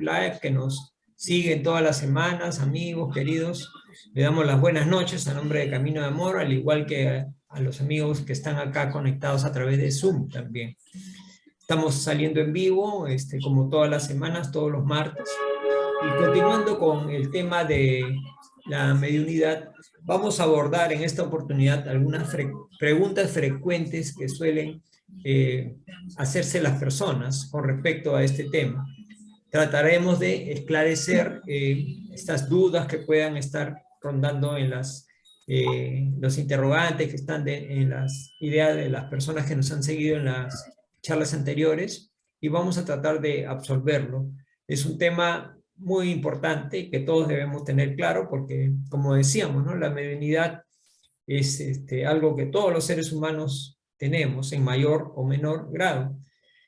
Live que nos siguen todas las semanas, amigos, queridos. Le damos las buenas noches a nombre de Camino de Amor, al igual que a los amigos que están acá conectados a través de Zoom también. Estamos saliendo en vivo, como todas las semanas, todos los martes. Y continuando con el tema de la mediunidad, vamos a abordar en esta oportunidad algunas preguntas frecuentes que suelen hacerse las personas con respecto a este tema. Trataremos de esclarecer estas dudas que puedan estar rondando en los interrogantes que están en las ideas de las personas que nos han seguido en las charlas anteriores, y vamos a tratar de absolverlo. Es un tema muy importante que todos debemos tener claro porque, como decíamos, ¿no? La mediunidad es algo que todos los seres humanos tenemos en mayor o menor grado.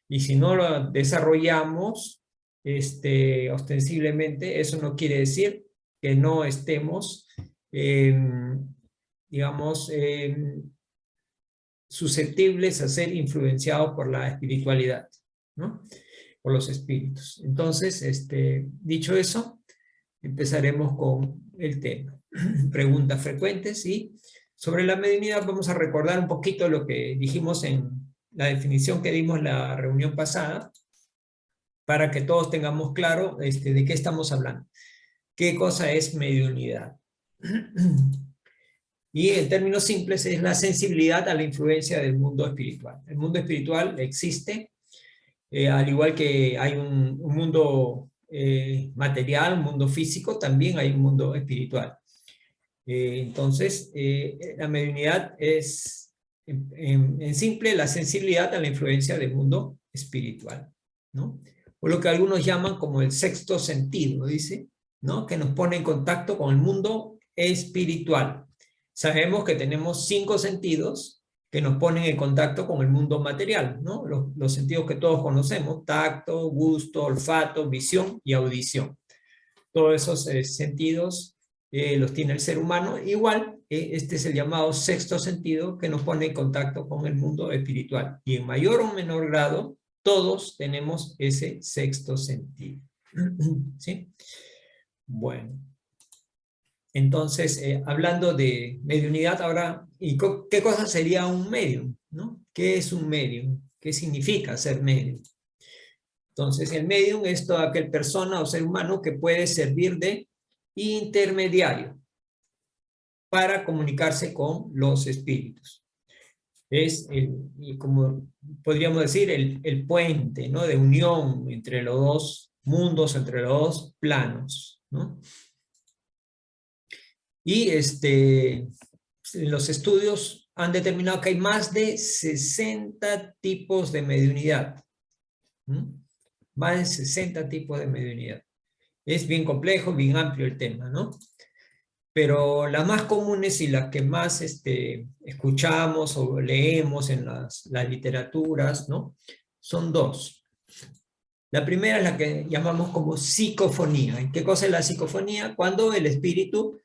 Y si no lo desarrollamos ostensiblemente, eso no quiere decir que no estemos, digamos, susceptibles a ser influenciados por la espiritualidad, ¿no? Por los espíritus. Entonces, dicho eso, empezaremos con el tema. Preguntas frecuentes, y sobre la mediunidad vamos a recordar un poquito lo que dijimos en la definición que dimos en la reunión pasada, para que todos tengamos claro de qué estamos hablando. ¿Qué cosa es mediunidad? Y en términos simples es la sensibilidad a la influencia del mundo espiritual. El mundo espiritual existe, al igual que hay un mundo material, un mundo físico, también hay un mundo espiritual. Entonces, la mediunidad es, en simple, la sensibilidad a la influencia del mundo espiritual, ¿no? O lo que algunos llaman como el sexto sentido, dice, ¿no? Que nos pone en contacto con el mundo espiritual. Sabemos que tenemos 5 sentidos que nos ponen en contacto con el mundo material, ¿no? Los sentidos que todos conocemos: tacto, gusto, olfato, visión y audición. Todos esos sentidos los tiene el ser humano. Igual, este es el llamado sexto sentido que nos pone en contacto con el mundo espiritual. Y en mayor o menor grado, todos tenemos ese sexto sentido. ¿Sí? Bueno. Entonces, hablando de mediunidad ahora, ¿y qué cosa sería un medium, ¿no? ¿Qué es un medium? ¿Qué significa ser medium? Entonces, el medium es toda aquella persona o ser humano que puede servir de intermediario para comunicarse con los espíritus. Es, como podríamos decir, el puente, ¿no? De unión entre los dos mundos, entre los dos planos, ¿no? Y los estudios han determinado que hay más de 60 tipos de mediunidad. Más de 60 tipos de mediunidad. Es bien complejo, bien amplio el tema, ¿no? Pero las más comunes y las que más escuchamos o leemos en las literaturas, ¿no? Son 2. La primera es la que llamamos como psicofonía. ¿Y qué cosa es la psicofonía? Cuando el espíritu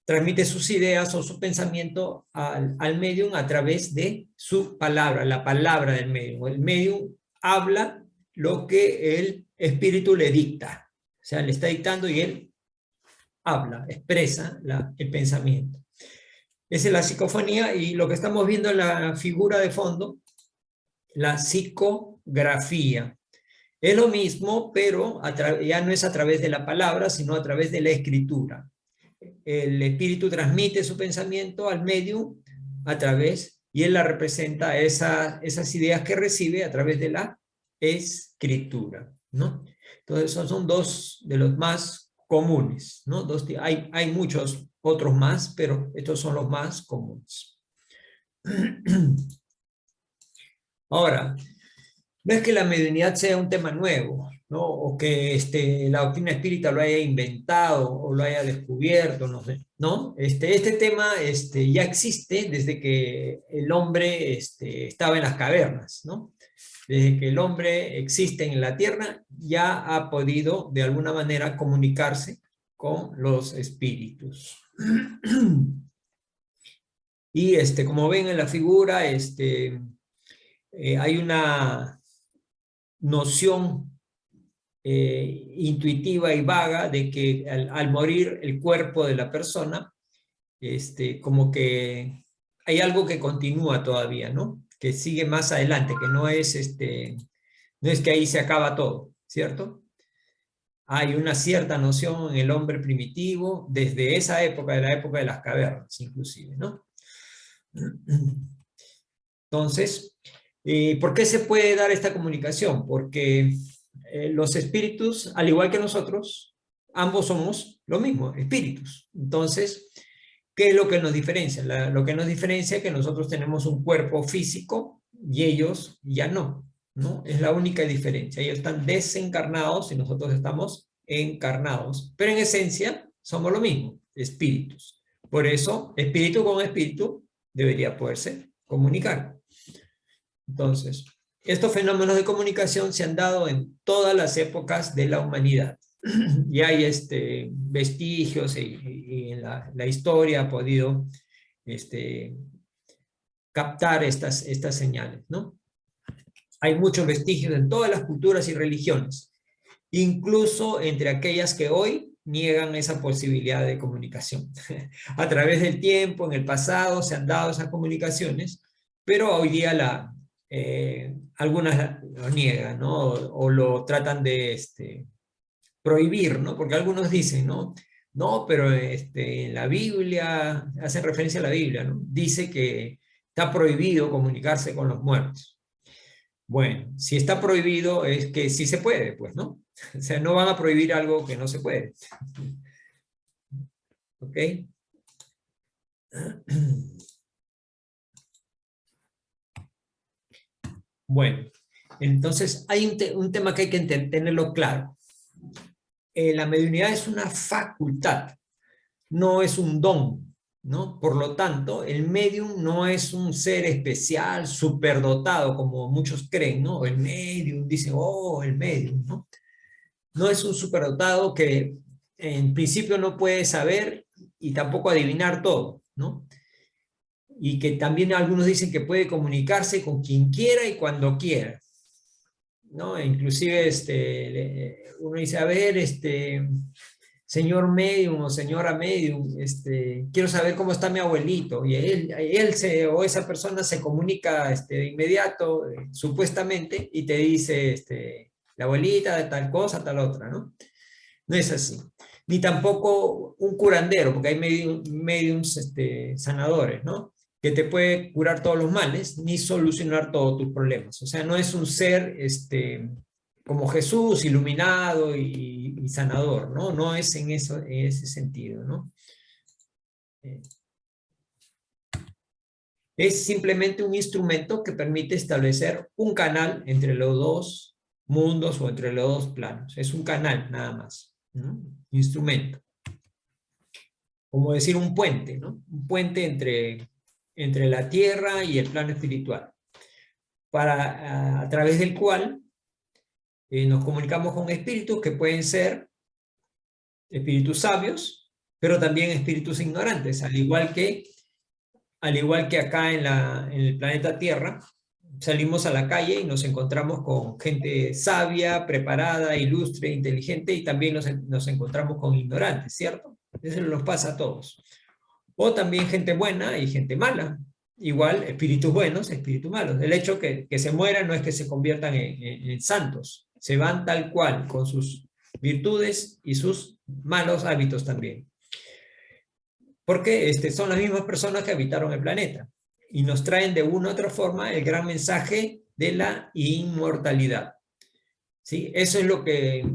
transmite sus ideas o su pensamiento al medium a través de su palabra, la palabra del medium. El medium habla lo que el espíritu le dicta. O sea, le está dictando y él habla, expresa el pensamiento. Esa es la psicofonía, y lo que estamos viendo en la figura de fondo, la psicografía. Es lo mismo, pero ya no es a través de la palabra, sino a través de la escritura. El espíritu transmite su pensamiento al medium a través, y él la representa esas ideas que recibe a través de la escritura, ¿no? Entonces, esos son 2 de los más comunes, ¿no? Hay muchos otros más, pero estos son los más comunes. Ahora, no es que la mediunidad sea un tema nuevo, ¿no? O que la doctrina espírita lo haya inventado o lo haya descubierto, no sé, ¿no? Este tema ya existe desde que el hombre estaba en las cavernas, ¿no? Desde que el hombre existe en la tierra, ya ha podido de alguna manera comunicarse con los espíritus. Y como ven en la figura, hay una noción intuitiva y vaga de que al morir el cuerpo de la persona, como que hay algo que continúa todavía, ¿no? Que sigue más adelante, que no es que ahí se acaba todo, ¿cierto? Hay una cierta noción en el hombre primitivo, desde esa época, de la época de las cavernas, inclusive, ¿no? Entonces, ¿por qué se puede dar esta comunicación? Porque los espíritus, al igual que nosotros, ambos somos lo mismo, espíritus. Entonces, ¿qué es lo que nos diferencia? Lo que nos diferencia es que nosotros tenemos un cuerpo físico y ellos ya no, ¿no? Es la única diferencia. Ellos están desencarnados y nosotros estamos encarnados. Pero en esencia somos lo mismo, espíritus. Por eso, espíritu con espíritu debería poderse comunicar. Entonces, estos fenómenos de comunicación se han dado en todas las épocas de la humanidad. Y hay vestigios y en la historia ha podido captar estas señales, ¿no? Hay muchos vestigios en todas las culturas y religiones, incluso entre aquellas que hoy niegan esa posibilidad de comunicación. A través del tiempo, en el pasado, se han dado esas comunicaciones, pero hoy día algunas lo niegan, ¿no? O lo tratan de prohibir, ¿no? Porque algunos dicen, ¿no? No, pero en la Biblia, hacen referencia a la Biblia, ¿no? Dice que está prohibido comunicarse con los muertos. Bueno, si está prohibido es que sí se puede, pues, ¿no? O sea, no van a prohibir algo que no se puede. ¿Ok? Bueno, entonces hay un tema que hay que tenerlo claro. La mediunidad es una facultad, no es un don, ¿no? Por lo tanto, el medium no es un ser especial, superdotado, como muchos creen, ¿no? El medium, dicen, oh, el medium, ¿no? No es un superdotado que en principio no puede saber y tampoco adivinar todo, ¿no? Y que también algunos dicen que puede comunicarse con quien quiera y cuando quiera, ¿no? Inclusive uno dice, a ver, señor medium o señora medium, quiero saber cómo está mi abuelito, y o esa persona se comunica de inmediato, supuestamente, y te dice, la abuelita de tal cosa, tal otra, ¿no? No es así. Ni tampoco un curandero, porque hay mediums sanadores, ¿no? Que te puede curar todos los males, ni solucionar todos tus problemas. O sea, no es un ser como Jesús, iluminado y sanador, ¿no? No es en ese sentido, ¿no? Es simplemente un instrumento que permite establecer un canal entre los dos mundos o entre los dos planos. Es un canal, nada más, ¿no? Instrumento. Como decir un puente, ¿no? Un puente entre la tierra y el plano espiritual, a través del cual nos comunicamos con espíritus que pueden ser espíritus sabios, pero también espíritus ignorantes, al igual que acá en el planeta Tierra, salimos a la calle y nos encontramos con gente sabia, preparada, ilustre, inteligente, y también nos encontramos con ignorantes, ¿cierto? Eso nos pasa a todos. O también gente buena y gente mala. Igual, espíritus buenos, espíritus malos. El hecho que se mueran no es que se conviertan en santos. Se van tal cual, con sus virtudes y sus malos hábitos también. Porque son las mismas personas que habitaron el planeta. Y nos traen de una u otra forma el gran mensaje de la inmortalidad. ¿Sí? Eso es lo que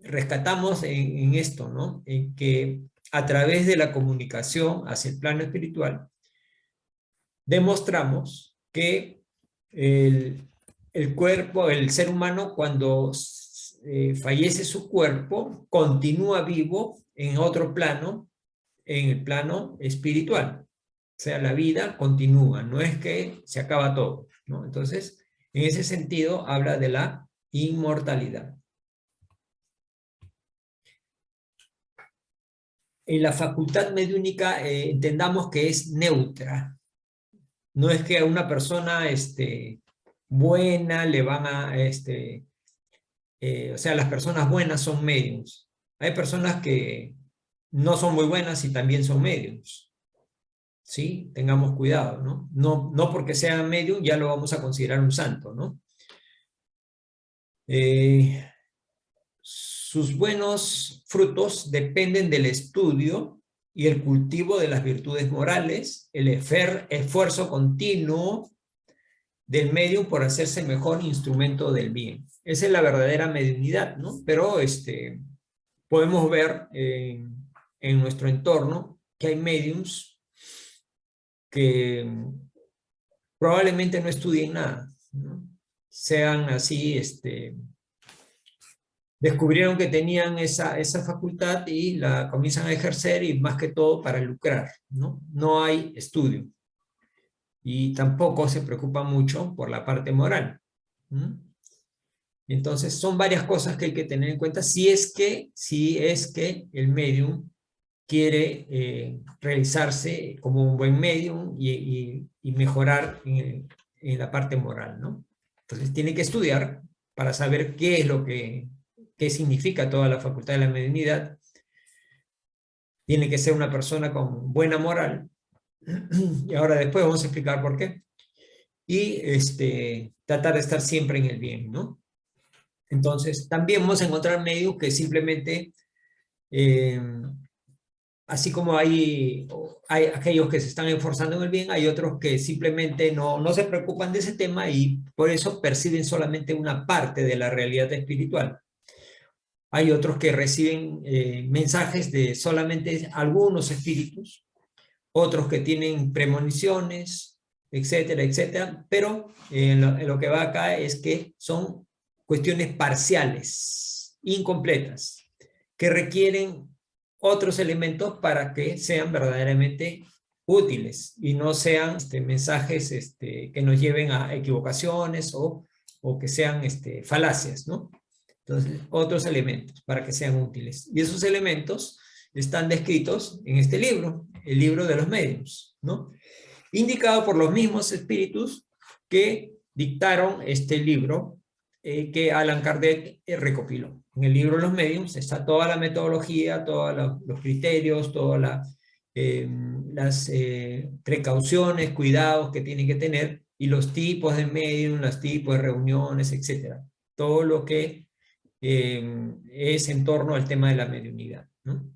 rescatamos en esto, ¿no? En que a través de la comunicación hacia el plano espiritual, demostramos que el cuerpo, el ser humano, cuando fallece su cuerpo, continúa vivo en otro plano, en el plano espiritual. O sea, la vida continúa, no es que se acaba todo, ¿no? Entonces, en ese sentido, habla de la inmortalidad. En la facultad mediúnica entendamos que es neutra. No es que a una persona buena le van a o sea, las personas buenas son mediums. Hay personas que no son muy buenas y también son mediums. ¿Sí? Tengamos cuidado, ¿no? No porque sea medium ya lo vamos a considerar un santo, ¿no? Sus buenos frutos dependen del estudio y el cultivo de las virtudes morales, el esfuerzo continuo del medium por hacerse mejor instrumento del bien. Esa es la verdadera mediunidad, ¿no? Pero podemos ver en nuestro entorno que hay mediums que probablemente no estudien nada, ¿no? Sean así, descubrieron que tenían esa facultad y la comienzan a ejercer y más que todo para lucrar, ¿no? No hay estudio y tampoco se preocupa mucho por la parte moral, ¿no? Entonces son varias cosas que hay que tener en cuenta si es que el medium quiere realizarse como un buen medium y mejorar en la parte moral, ¿no? Entonces tiene que estudiar para saber qué es qué significa toda la facultad de la mediunidad. Tiene que ser una persona con buena moral. Y ahora después vamos a explicar por qué. Y tratar de estar siempre en el bien, ¿no? Entonces, también vamos a encontrar medios que simplemente eh, así como hay aquellos que se están esforzando en el bien, hay otros que simplemente no se preocupan de ese tema y por eso perciben solamente una parte de la realidad espiritual. Hay otros que reciben mensajes de solamente algunos espíritus, otros que tienen premoniciones, etcétera, etcétera, pero en lo que va acá es que son cuestiones parciales, incompletas, que requieren otros elementos para que sean verdaderamente útiles y no sean mensajes que nos lleven a equivocaciones o que sean falacias, ¿no? Entonces, otros elementos para que sean útiles. Y esos elementos están descritos en este libro, el libro de los medios, ¿no? Indicado por los mismos espíritus que dictaron este libro que Allan Kardec recopiló. En el libro de los medios está toda la metodología, todos los criterios, todas las precauciones, cuidados que tienen que tener y los tipos de medium, los tipos de reuniones, etcétera. Todo lo que es en torno al tema de la mediunidad, ¿no?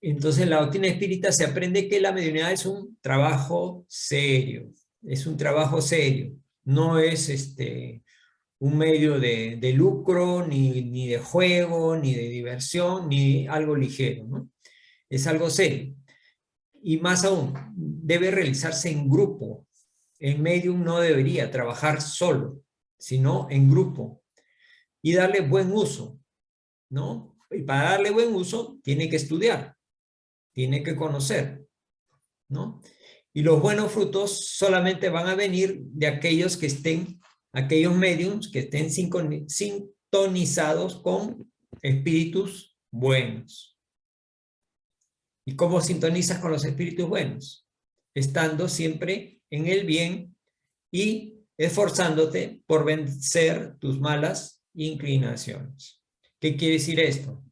Entonces, en la doctrina espírita se aprende que la mediunidad es un trabajo serio, es un trabajo serio, no es un medio de lucro, ni de juego, ni de diversión, ni algo ligero, ¿no? Es algo serio. Y más aún, debe realizarse en grupo. El medium no debería trabajar solo, sino en grupo y darle buen uso, ¿no? Y para darle buen uso, tiene que estudiar, tiene que conocer, ¿no? Y los buenos frutos solamente van a venir de aquellos aquellos mediums que estén sintonizados con espíritus buenos. ¿Y cómo sintonizas con los espíritus buenos? Estando siempre en el bien y esforzándote por vencer tus malas inclinaciones. ¿Qué quiere decir esto?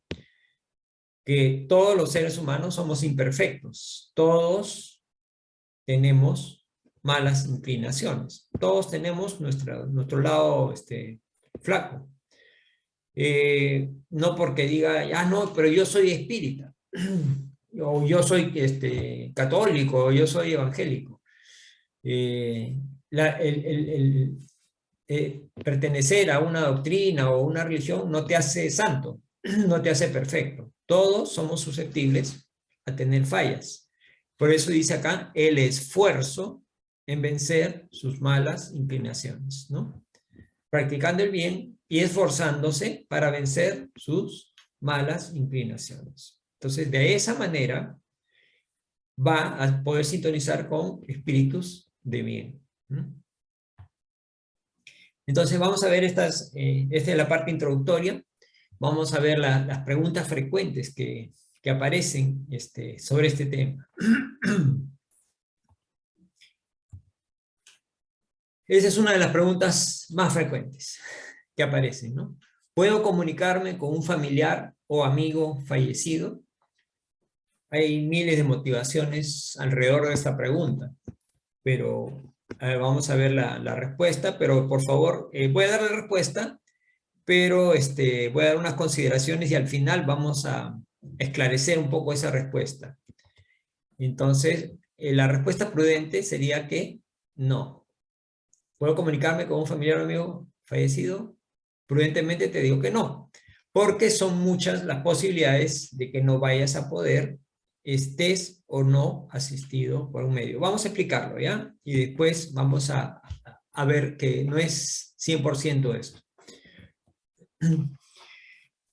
Que todos los seres humanos somos imperfectos, todos tenemos malas inclinaciones, todos tenemos nuestro lado flaco. No porque diga, ah, no, pero yo soy espírita, o yo soy católico, o yo soy evangélico. Pertenecer a una doctrina o una religión no te hace santo, no te hace perfecto. Todos somos susceptibles a tener fallas. Por eso dice acá el esfuerzo en vencer sus malas inclinaciones, ¿no? Practicando el bien y esforzándose para vencer sus malas inclinaciones. Entonces, de esa manera va a poder sintonizar con espíritus de bien. Entonces vamos a ver esta es la parte introductoria, vamos a ver las preguntas frecuentes que aparecen sobre este tema. Esa es una de las preguntas más frecuentes que aparecen, ¿no? ¿Puedo comunicarme con un familiar o amigo fallecido? Hay miles de motivaciones alrededor de esta pregunta, pero vamos a ver la respuesta, pero por favor, voy a dar la respuesta, pero voy a dar unas consideraciones y al final vamos a esclarecer un poco esa respuesta. Entonces, la respuesta prudente sería que no. ¿Puedo comunicarme con un familiar o amigo fallecido? Prudentemente te digo que no, porque son muchas las posibilidades de que no vayas a poder, estés o no asistido por un medio. Vamos a explicarlo, ¿ya? Y después vamos a ver que no es 100% esto.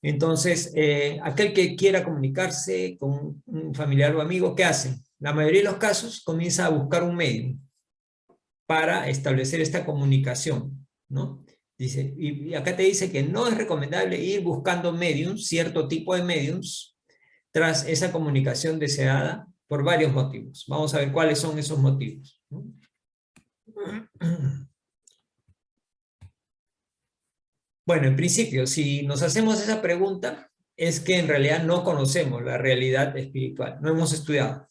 Entonces, aquel que quiera comunicarse con un familiar o amigo, ¿qué hace? La mayoría de los casos comienza a buscar un medio para establecer esta comunicación, ¿no? Dice, y acá te dice que no es recomendable ir buscando mediums, cierto tipo de mediums, tras esa comunicación deseada por varios motivos. Vamos a ver cuáles son esos motivos, ¿no? Bueno, en principio, si nos hacemos esa pregunta, es que en realidad no conocemos la realidad espiritual, no hemos estudiado.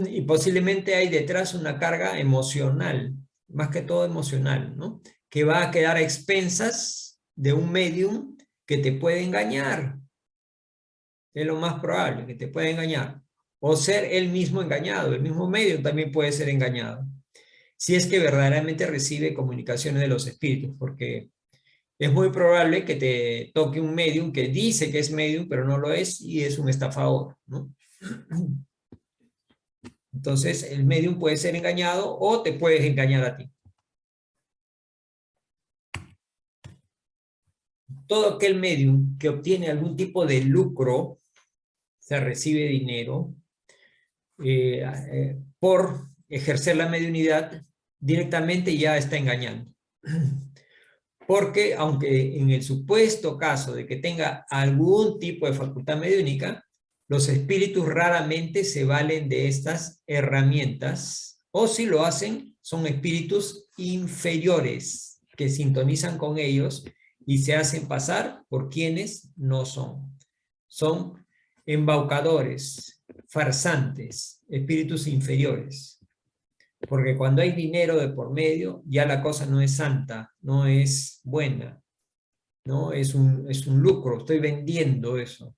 Y posiblemente hay detrás una carga emocional, más que todo emocional, ¿no? Que va a quedar a expensas de un medium que te puede engañar. Es lo más probable, que te puede engañar. O ser él mismo engañado, el mismo medium también puede ser engañado. Si es que verdaderamente recibe comunicaciones de los espíritus, porque es muy probable que te toque un medium que dice que es medium, pero no lo es y es un estafador, ¿no? Entonces, el medium puede ser engañado o te puedes engañar a ti. Todo aquel medium que obtiene algún tipo de lucro, se recibe dinero por ejercer la mediunidad, directamente ya está engañando. Porque aunque en el supuesto caso de que tenga algún tipo de facultad mediúnica, los espíritus raramente se valen de estas herramientas, o si lo hacen, son espíritus inferiores que sintonizan con ellos y se hacen pasar por quienes no son. Son embaucadores, farsantes, espíritus inferiores. Porque cuando hay dinero de por medio, ya la cosa no es santa, no es buena, ¿no? Es un lucro, estoy vendiendo eso.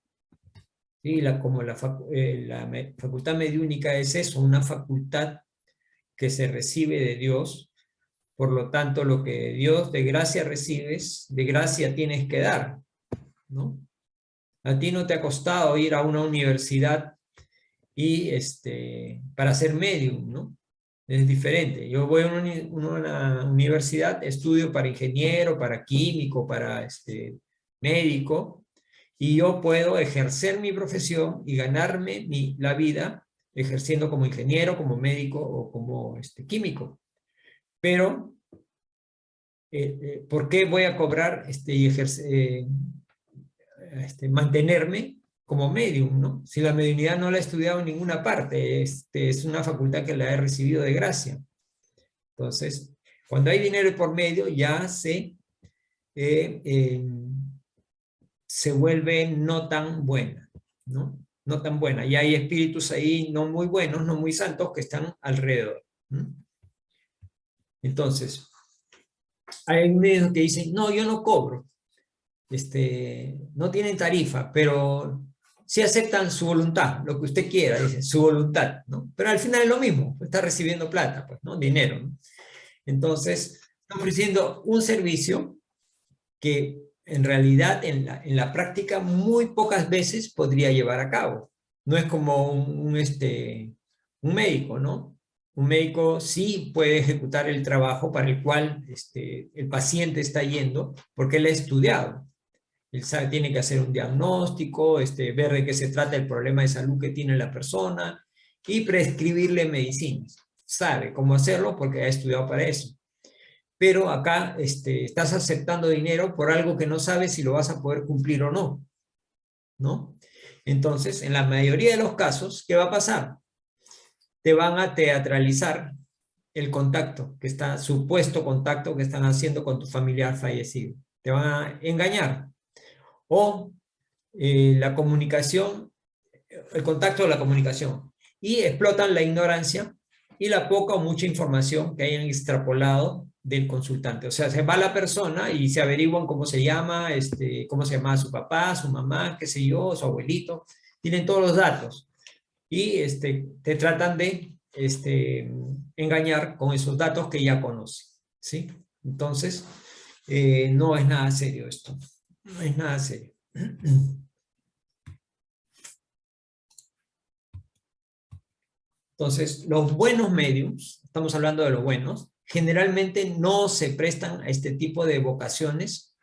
¿Sí? Como la facultad mediúnica es eso, una facultad que se recibe de Dios, por lo tanto lo que Dios de gracia recibes, de gracia tienes que dar, ¿no? A ti no te ha costado ir a una universidad y para ser medium, ¿no? Es diferente. Yo voy a una universidad, estudio para ingeniero, para químico, para médico, y yo puedo ejercer mi profesión y ganarme la vida ejerciendo como ingeniero, como médico o como químico. Pero, ¿por qué voy a cobrar y mantenerme como medium, ¿no? Si la mediunidad no la he estudiado en ninguna parte, es una facultad que la he recibido de gracia. Entonces, cuando hay dinero por medio, ya se vuelve no tan buena, ¿no? No tan buena. Y hay espíritus ahí no muy buenos, no muy santos, que están alrededor, ¿no? Entonces, hay medios que dicen, no, yo no cobro, no tienen tarifa, pero sí aceptan su voluntad, lo que usted quiera, dice, su voluntad, ¿no? Pero al final es lo mismo, está recibiendo plata, pues, ¿no? Dinero, ¿no? Entonces, está ofreciendo un servicio que en realidad en la práctica muy pocas veces podría llevar a cabo. No es como un médico, ¿no? Un médico sí puede ejecutar el trabajo para el cual el paciente está yendo, porque él ha estudiado. Él sabe, tiene que hacer un diagnóstico, ver de qué se trata el problema de salud que tiene la persona y prescribirle medicinas. Sabe cómo hacerlo porque ha estudiado para eso. Pero acá estás aceptando dinero por algo que no sabes si lo vas a poder cumplir o no, ¿no? Entonces, en la mayoría de los casos, ¿qué va a pasar? Te van a teatralizar el contacto, supuesto contacto que están haciendo con tu familiar fallecido. te van a engañar. O la comunicación, el contacto de la comunicación. Y explotan la ignorancia y la poca o mucha información que hayan extrapolado del consultante. O sea, se va la persona y se averiguan cómo se llama, cómo se llama su papá, su mamá, qué sé yo, su abuelito. Tienen todos los datos. Y te tratan de engañar con esos datos que ya conocen. ¿Sí? Entonces, no es nada serio esto. No es nada serio. Entonces, los buenos mediums, estamos hablando de los buenos, generalmente no se prestan a este tipo de vocaciones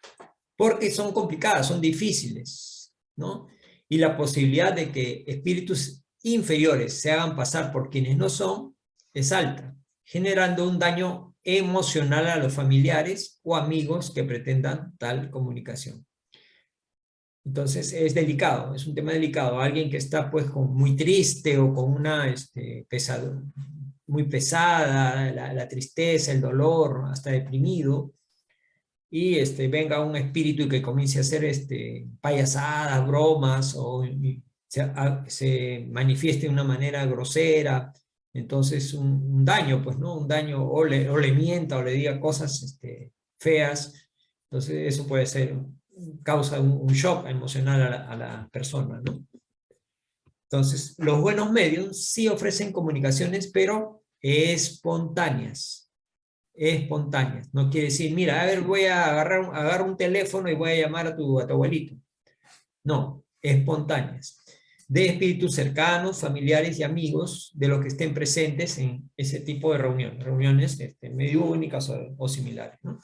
porque son complicadas, son difíciles, ¿no? Y la posibilidad de que espíritus inferiores se hagan pasar por quienes no son es alta, generando un daño emocional a los familiares o amigos que pretendan tal comunicación. Entonces es delicado, es un tema delicado. Alguien que está pues muy triste o con una muy pesada, la tristeza, el dolor, hasta deprimido, y venga un espíritu que comience a hacer payasadas, bromas, o se manifieste de una manera grosera, entonces un daño, pues, ¿no? Un daño, o le mienta, o le diga cosas feas, entonces eso puede ser causa un shock emocional a la persona, ¿no? Entonces, los buenos medios sí ofrecen comunicaciones, pero espontáneas. Espontáneas. No quiere decir, mira, a ver, voy a agarrar un teléfono y voy a llamar a tu abuelito. No, espontáneas. De espíritus cercanos, familiares y amigos de los que estén presentes en ese tipo de reuniones mediúnicas o similares, ¿no?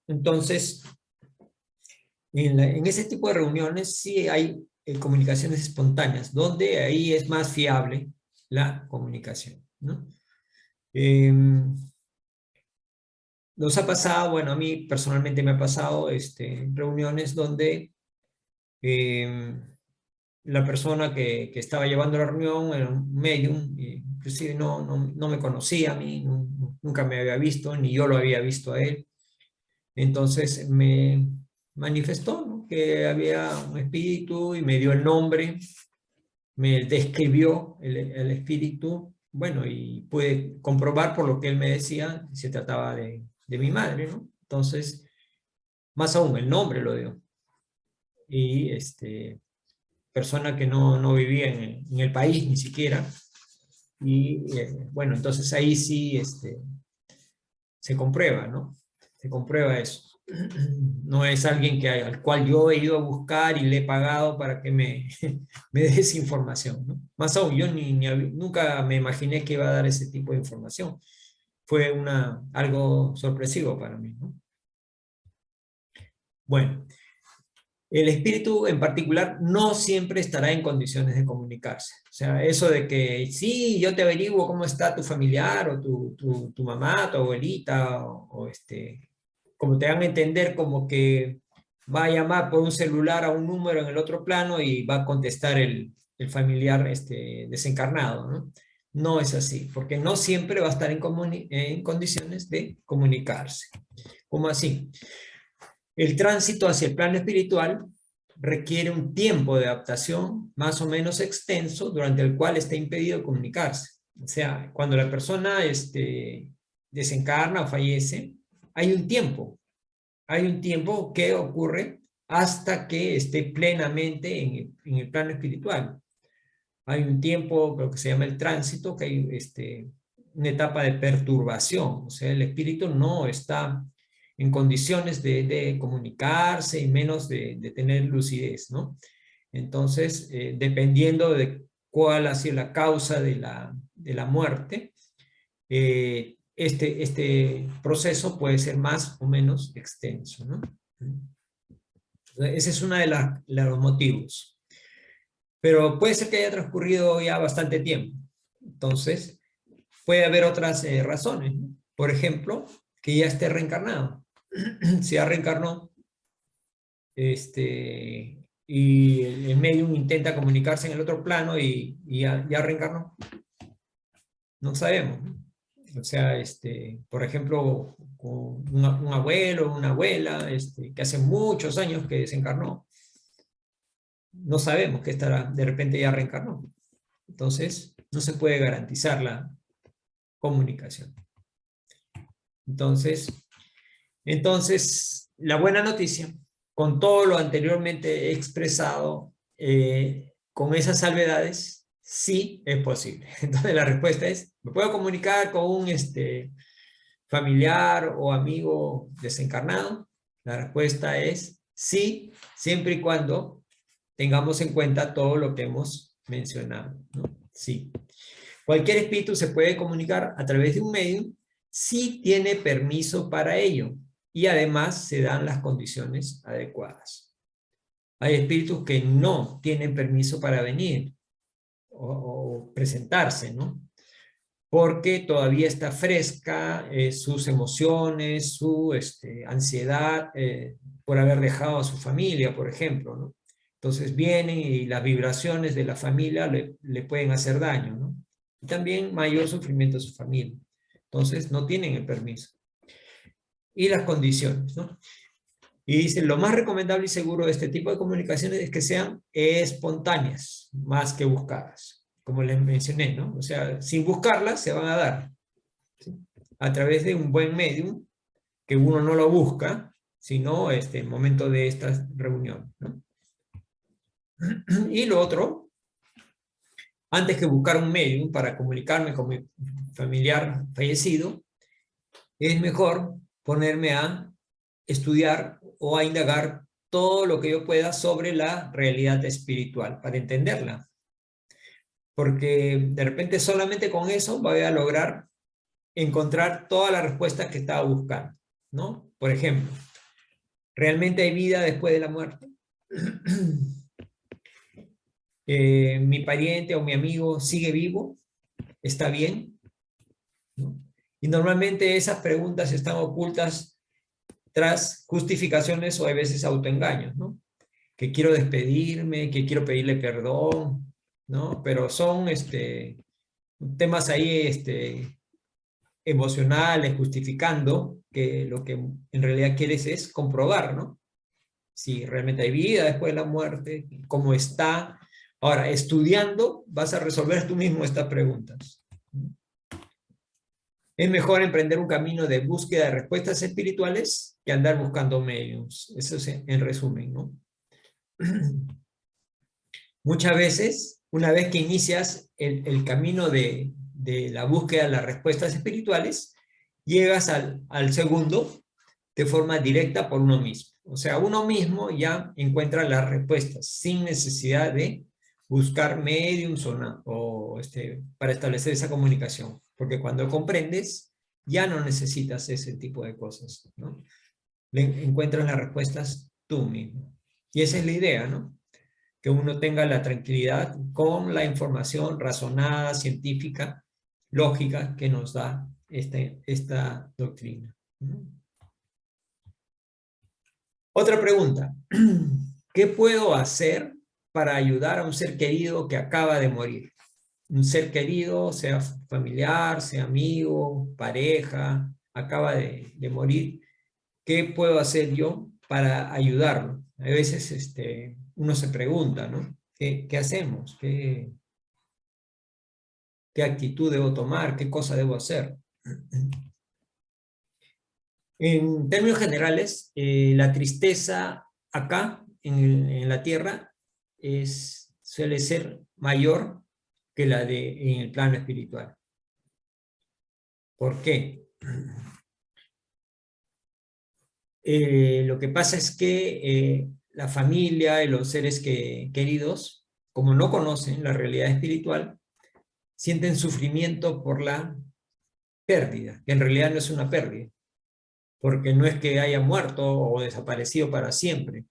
Entonces, en ese tipo de reuniones sí hay comunicaciones espontáneas, donde ahí es más fiable la comunicación, ¿no? Nos ha pasado, bueno, a mí personalmente me ha pasado reuniones donde la persona que estaba llevando la reunión era un medium, inclusive no me conocía a mí, nunca me había visto, ni yo lo había visto a él. Entonces me manifestó, ¿no?, que había un espíritu y me dio el nombre, me describió el espíritu, bueno, y pude comprobar por lo que él me decía, se trataba de mi madre, ¿no? Entonces, más aún, el nombre lo dio. Y persona que no vivía en el país ni siquiera. Y bueno, entonces ahí sí se comprueba, ¿no? Se comprueba eso. No es alguien al cual yo he ido a buscar y le he pagado para que me dé esa información, ¿no? Más aún, yo nunca me imaginé que iba a dar ese tipo de información. Fue algo sorpresivo para mí, ¿no? Bueno, el espíritu en particular no siempre estará en condiciones de comunicarse. O sea, eso de que sí, yo te averiguo cómo está tu familiar o tu mamá, tu abuelita, como te dan a entender como que va a llamar por un celular a un número en el otro plano y va a contestar el familiar desencarnado, ¿no? No es así, porque no siempre va a estar en condiciones de comunicarse. ¿Cómo así? El tránsito hacia el plano espiritual requiere un tiempo de adaptación más o menos extenso durante el cual está impedido comunicarse. O sea, cuando la persona desencarna o fallece, hay un tiempo que ocurre hasta que esté plenamente en el plano espiritual. Hay un tiempo, lo que se llama el tránsito, que hay una etapa de perturbación, o sea, el espíritu no está en condiciones de comunicarse y menos de tener lucidez, ¿no? Entonces, dependiendo de cuál ha sido la causa de la muerte, este proceso puede ser más o menos extenso, ¿no? Ese es uno de los motivos. Pero puede ser que haya transcurrido ya bastante tiempo. Entonces, puede haber otras razones, ¿no? Por ejemplo, que ya esté reencarnado. Si ya reencarnó, y el medium intenta comunicarse en el otro plano y ya reencarnó. No sabemos, ¿no? O sea, por ejemplo, con un abuelo, una abuela, que hace muchos años que desencarnó, no sabemos que estará, de repente ya reencarnó. Entonces, no se puede garantizar la comunicación. Entonces, la buena noticia, con todo lo anteriormente expresado, con esas salvedades, sí es posible. Entonces, la respuesta es, ¿me puedo comunicar con un familiar o amigo desencarnado? La respuesta es sí, siempre y cuando tengamos en cuenta todo lo que hemos mencionado, ¿no? Sí. Cualquier espíritu se puede comunicar a través de un medium si tiene permiso para ello y además se dan las condiciones adecuadas. Hay espíritus que no tienen permiso para venir o presentarse, ¿no? Porque todavía está fresca sus emociones, su ansiedad por haber dejado a su familia, por ejemplo, ¿no? Entonces vienen y las vibraciones de la familia le pueden hacer daño, ¿no? Y también mayor sufrimiento a su familia. Entonces no tienen el permiso. Y las condiciones, ¿no? Y dice, lo más recomendable y seguro de este tipo de comunicaciones es que sean espontáneas, más que buscadas, como les mencioné, ¿no? O sea, sin buscarlas se van a dar, ¿sí? A través de un buen medium, que uno no lo busca, sino en el momento de esta reunión, ¿no? Y lo otro, antes que buscar un medium para comunicarme con mi familiar fallecido, es mejor ponerme a estudiar o a indagar todo lo que yo pueda sobre la realidad espiritual para entenderla. Porque de repente solamente con eso voy a lograr encontrar todas las respuestas que estaba buscando, ¿no? Por ejemplo, ¿realmente hay vida después de la muerte? ¿Mi pariente o mi amigo sigue vivo? ¿Está bien? ¿No? Y normalmente esas preguntas están ocultas tras justificaciones o a veces autoengaños, ¿no? Que quiero despedirme, que quiero pedirle perdón, ¿no? Pero son temas ahí emocionales, justificando que lo que en realidad quieres es comprobar, ¿no? Si realmente hay vida después de la muerte, cómo está. Ahora, estudiando vas a resolver tú mismo estas preguntas. Es mejor emprender un camino de búsqueda de respuestas espirituales que andar buscando medios. Eso es en resumen, ¿no? Muchas veces, una vez que inicias el camino de la búsqueda de las respuestas espirituales, llegas al segundo de forma directa por uno mismo. O sea, uno mismo ya encuentra las respuestas sin necesidad de buscar mediums para establecer esa comunicación. Porque cuando comprendes, ya no necesitas ese tipo de cosas, ¿no? Encuentras las respuestas tú mismo. Y esa es la idea, ¿no? Que uno tenga la tranquilidad con la información razonada, científica, lógica que nos da esta doctrina. Otra pregunta. ¿Qué puedo hacer para ayudar a un ser querido que acaba de morir? Un ser querido, sea familiar, sea amigo, pareja, acaba de morir. ¿Qué puedo hacer yo para ayudarlo? A veces uno se pregunta, ¿no? ¿Qué hacemos? ¿Qué actitud debo tomar? ¿Qué cosa debo hacer? En términos generales, la tristeza acá, en la Tierra, suele ser mayor que la en el plano espiritual. ¿Por qué? Lo que pasa es que la familia y los seres queridos, como no conocen la realidad espiritual, sienten sufrimiento por la pérdida, que en realidad no es una pérdida, porque no es que haya muerto o desaparecido para siempre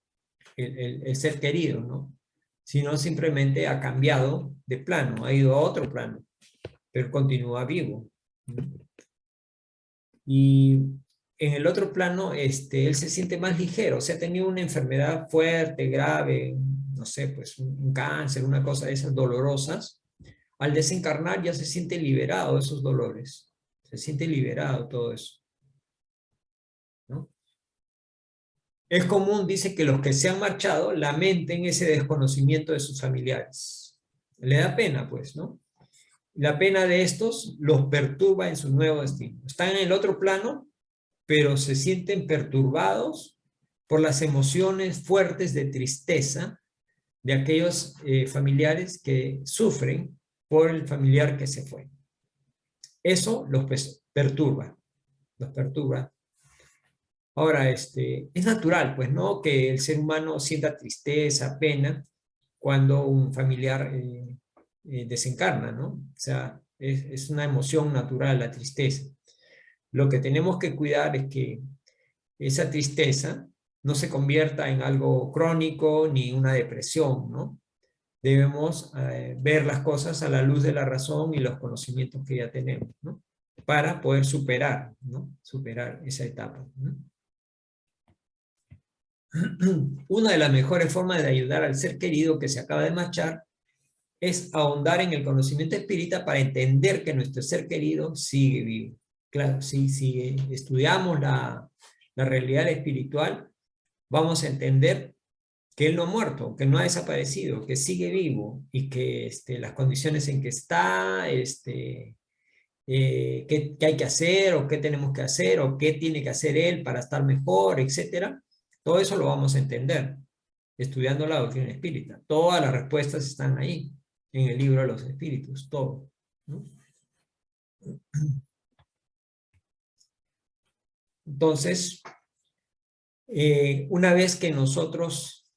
el ser querido, ¿no? Sino simplemente ha cambiado de plano, ha ido a otro plano, pero continúa vivo. Y en el otro plano, él se siente más ligero, o sea, ha tenido una enfermedad fuerte, grave, no sé, pues un cáncer, una cosa de esas dolorosas. Al desencarnar ya se siente liberado de esos dolores. se siente liberado todo eso, ¿no? Es común, dice, que los que se han marchado lamenten ese desconocimiento de sus familiares. Le da pena, pues, ¿no? La pena de estos los perturba en su nuevo destino. Están en el otro plano, pero se sienten perturbados por las emociones fuertes de tristeza de aquellos familiares que sufren por el familiar que se fue. Eso los perturba, los perturba. Ahora, es natural, pues, ¿no? Que el ser humano sienta tristeza, pena, cuando un familiar desencarna, ¿no? O sea, es una emoción natural la tristeza. Lo que tenemos que cuidar es que esa tristeza no se convierta en algo crónico ni una depresión, ¿no? Debemos ver las cosas a la luz de la razón y los conocimientos que ya tenemos, ¿no? Para poder superar, ¿no? Superar esa etapa, ¿no? Una de las mejores formas de ayudar al ser querido que se acaba de marchar es ahondar en el conocimiento espírita para entender que nuestro ser querido sigue vivo. Claro, si estudiamos la realidad espiritual, vamos a entender que él no ha muerto, que no ha desaparecido, que sigue vivo y que las condiciones en que está, qué hay que hacer o qué tenemos que hacer o qué tiene que hacer él para estar mejor, etcétera. Todo eso lo vamos a entender estudiando la doctrina espírita. Todas las respuestas están ahí, en el libro de los espíritus, todo, ¿no? Entonces, una vez que nosotros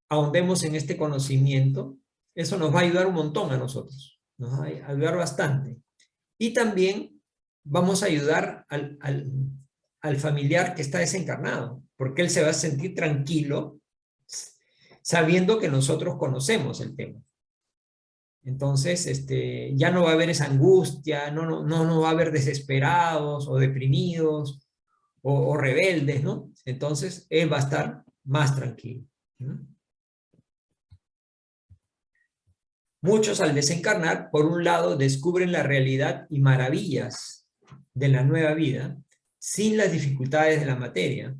ahondemos en este conocimiento, eso nos va a ayudar un montón a nosotros, nos va a ayudar bastante. Y también vamos a ayudar al familiar que está desencarnado, porque él se va a sentir tranquilo sabiendo que nosotros conocemos el tema. Entonces, ya no va a haber esa angustia, no va a haber desesperados o deprimidos o rebeldes, ¿no? Entonces, él va a estar más tranquilo, ¿no? Muchos al desencarnar, por un lado, descubren la realidad y maravillas de la nueva vida sin las dificultades de la materia,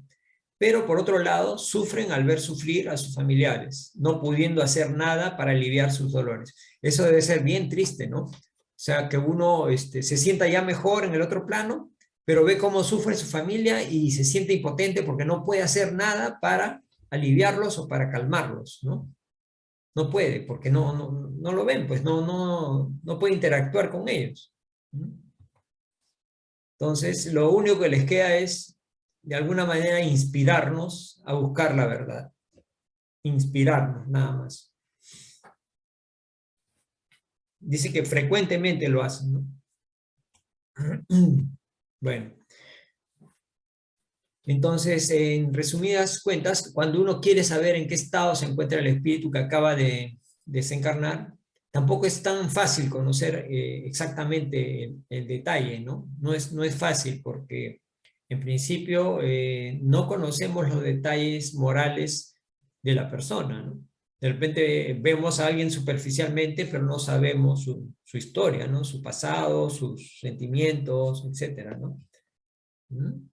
pero por otro lado, sufren al ver sufrir a sus familiares, no pudiendo hacer nada para aliviar sus dolores. Eso debe ser bien triste, ¿no? O sea, que uno se sienta ya mejor en el otro plano, pero ve cómo sufre su familia y se siente impotente porque no puede hacer nada para aliviarlos o para calmarlos, ¿no? No puede, porque no lo ven, pues no puede interactuar con ellos. Entonces, lo único que les queda es, de alguna manera, inspirarnos a buscar la verdad. Inspirarnos, nada más. Dice que frecuentemente lo hacen, ¿no? Bueno. Entonces, en resumidas cuentas, cuando uno quiere saber en qué estado se encuentra el espíritu que acaba de desencarnar, tampoco es tan fácil conocer exactamente el detalle, ¿no? No es fácil porque, en principio, no conocemos los detalles morales de la persona, ¿no? De repente vemos a alguien superficialmente, pero no sabemos su historia, ¿no? Su pasado, sus sentimientos, etcétera, ¿no? ¿Mm?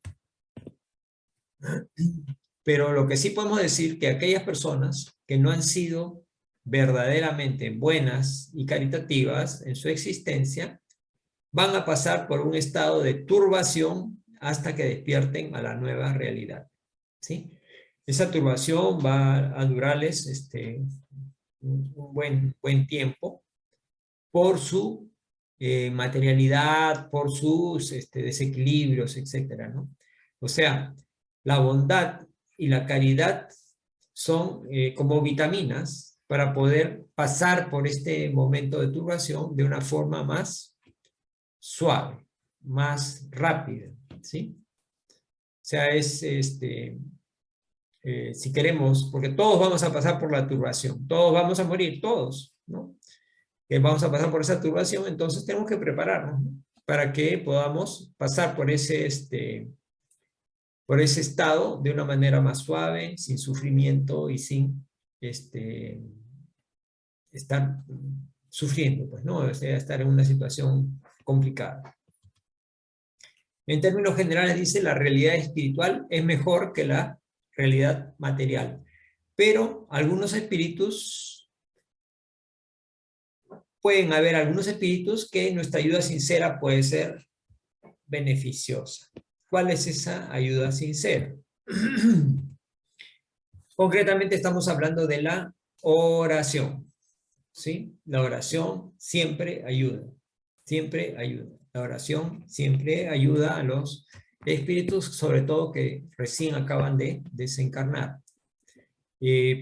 Pero lo que sí podemos decir que aquellas personas que no han sido verdaderamente buenas y caritativas en su existencia, van a pasar por un estado de turbación hasta que despierten a la nueva realidad, ¿sí? Esa turbación va a durarles un buen tiempo por su materialidad, por sus desequilibrios, etcétera, ¿no? O sea, la bondad y la caridad son como vitaminas para poder pasar por este momento de turbación de una forma más suave, más rápida, ¿sí? O sea, si queremos, porque todos vamos a pasar por la turbación, todos vamos a morir, todos, ¿no? Que vamos a pasar por esa turbación, entonces tenemos que prepararnos, ¿no? Para que podamos pasar por ese estado de una manera más suave, sin sufrimiento y sin estar sufriendo, pues, ¿no? O sea, estar en una situación complicada. En términos generales dice la realidad espiritual es mejor que la realidad material. Pero algunos espíritus, pueden haber algunos espíritus que nuestra ayuda sincera puede ser beneficiosa. ¿Cuál es esa ayuda sincera? Concretamente estamos hablando de la oración, ¿sí? La oración siempre ayuda, siempre ayuda. La oración siempre ayuda a los espíritus, sobre todo que recién acaban de desencarnar.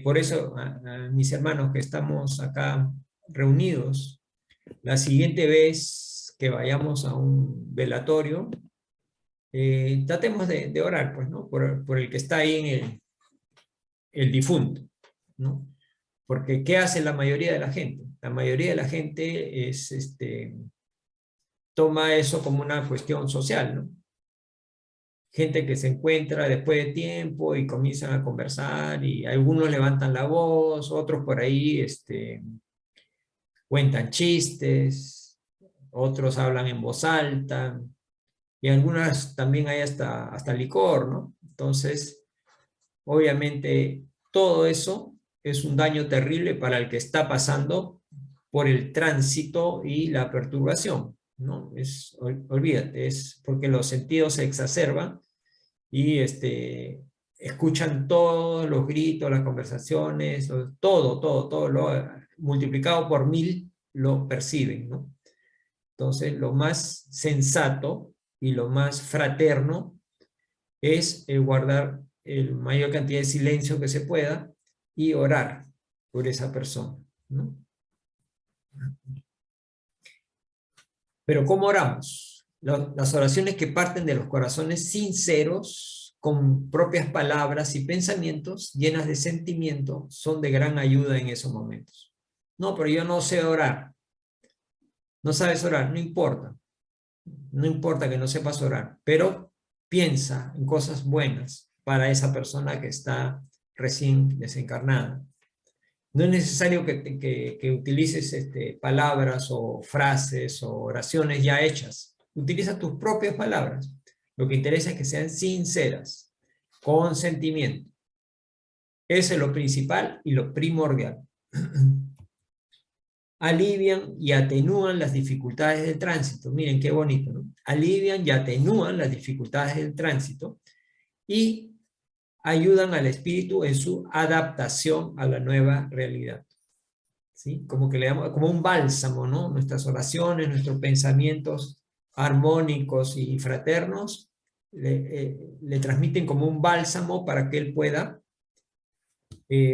Por eso, a mis hermanos que estamos acá reunidos, la siguiente vez que vayamos a un velatorio, tratemos de orar, pues, ¿no? Por el que está ahí en el difunto, ¿no? Porque ¿qué hace la mayoría de la gente? La mayoría de la gente es, toma eso como una cuestión social, ¿no? Gente que se encuentra después de tiempo y comienzan a conversar y algunos levantan la voz, otros por ahí cuentan chistes, otros hablan en voz alta y algunas también hay hasta licor, ¿no? Entonces, obviamente, todo eso es un daño terrible para el que está pasando por el tránsito y la perturbación, ¿no? Olvídate, es porque los sentidos se exacerban y escuchan todos los gritos, las conversaciones, todo, multiplicado por 1000 lo perciben, ¿no? Entonces, lo más sensato y lo más fraterno es guardar el mayor cantidad de silencio que se pueda y orar por esa persona, ¿no? Pero ¿cómo oramos? Las oraciones que parten de los corazones sinceros, con propias palabras y pensamientos llenas de sentimiento, son de gran ayuda en esos momentos. No, pero yo no sé orar. No sabes orar, no importa. No importa que no sepas orar, pero piensa en cosas buenas para esa persona que está recién desencarnada. No es necesario que utilices palabras o frases o oraciones ya hechas. Utiliza tus propias palabras. Lo que interesa es que sean sinceras, con sentimiento. Eso es lo principal y lo primordial. Alivian y atenúan las dificultades del tránsito. Miren qué bonito, ¿no? Alivian y atenúan las dificultades del tránsito y ayudan al espíritu en su adaptación a la nueva realidad. ¿Sí? Como que le damos, como un bálsamo, ¿no? Nuestras oraciones, nuestros pensamientos armónicos y fraternos le transmiten como un bálsamo para que él pueda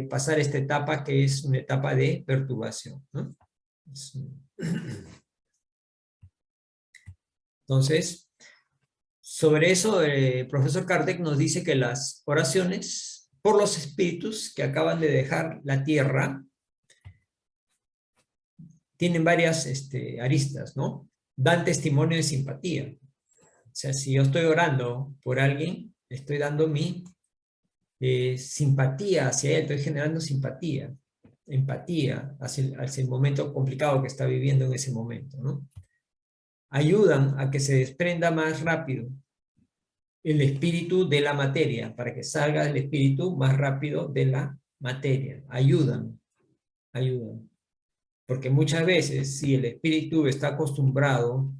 pasar esta etapa que es una etapa de perturbación, ¿no? Entonces, sobre eso, el profesor Kardec nos dice que las oraciones por los espíritus que acaban de dejar la tierra tienen varias aristas, ¿no? Dan testimonio de simpatía. O sea, si yo estoy orando por alguien, estoy dando mi simpatía hacia él, estoy generando simpatía, empatía hacia el momento complicado que está viviendo en ese momento, ¿no? Ayudan a que se desprenda más rápido el espíritu de la materia, para que salga el espíritu más rápido de la materia. Ayudan. Porque muchas veces, si el espíritu está acostumbrado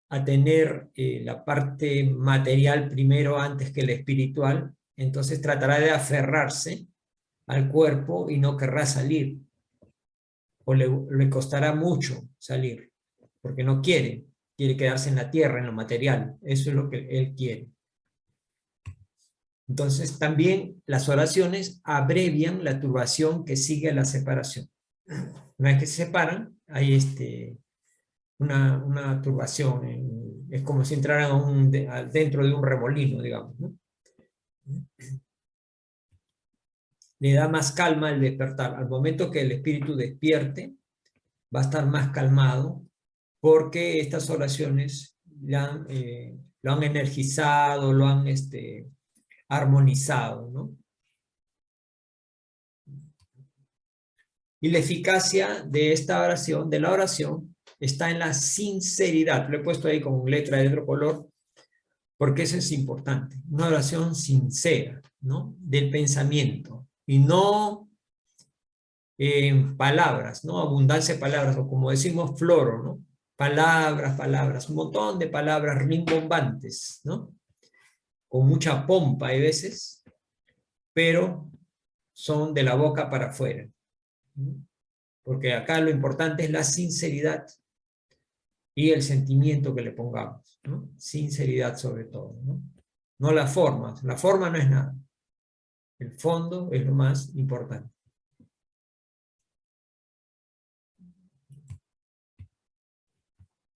a tener la parte material primero antes que el espiritual, entonces tratará de aferrarse al cuerpo y no querrá salir. O le costará mucho salir, porque no quiere quedarse en la tierra, en lo material. Eso es lo que él quiere. Entonces también las oraciones abrevian la turbación que sigue a la separación. Una vez que se separan, hay una turbación, es como si entraran dentro de un remolino, digamos, ¿no? Le da más calma el despertar. Al momento que el espíritu despierte, va a estar más calmado, porque estas oraciones lo han energizado, lo han armonizado, ¿no? Y la eficacia de esta oración, de la oración, está en la sinceridad. Lo he puesto ahí con letra de otro color, porque eso es importante. Una oración sincera, ¿no? Del pensamiento. Y no palabras, ¿no? Abundancia de palabras, o como decimos, floro, ¿no? Palabras, palabras, un montón de palabras rimbombantes, ¿no? Con mucha pompa hay veces, pero son de la boca para afuera, ¿no? Porque acá lo importante es la sinceridad y el sentimiento que le pongamos, ¿no? Sinceridad sobre todo, ¿no? No la forma no es nada. El fondo es lo más importante.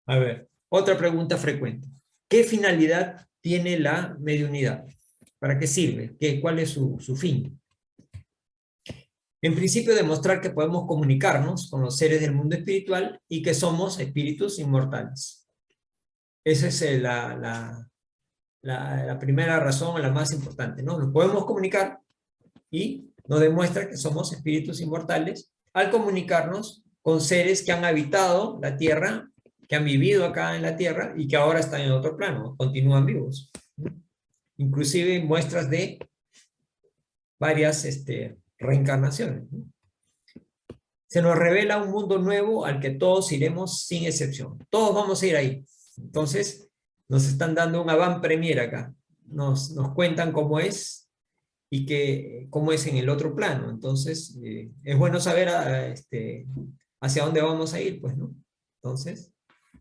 A ver, otra pregunta frecuente. ¿Qué finalidad tiene la mediunidad? ¿Para qué sirve? ¿Cuál es su fin? En principio, demostrar que podemos comunicarnos con los seres del mundo espiritual y que somos espíritus inmortales. Esa es la primera razón, la más importante, ¿no? Nos podemos comunicar y nos demuestra que somos espíritus inmortales al comunicarnos con seres que han habitado la Tierra, que han vivido acá en la Tierra y que ahora están en otro plano, continúan vivos. Inclusive muestras de varias reencarnaciones. Se nos revela un mundo nuevo al que todos iremos sin excepción. Todos vamos a ir ahí. Entonces, nos están dando un avant premier acá. Nos cuentan cómo es y cómo es en el otro plano. Entonces, es bueno saber hacia dónde vamos a ir, pues, ¿no? Entonces,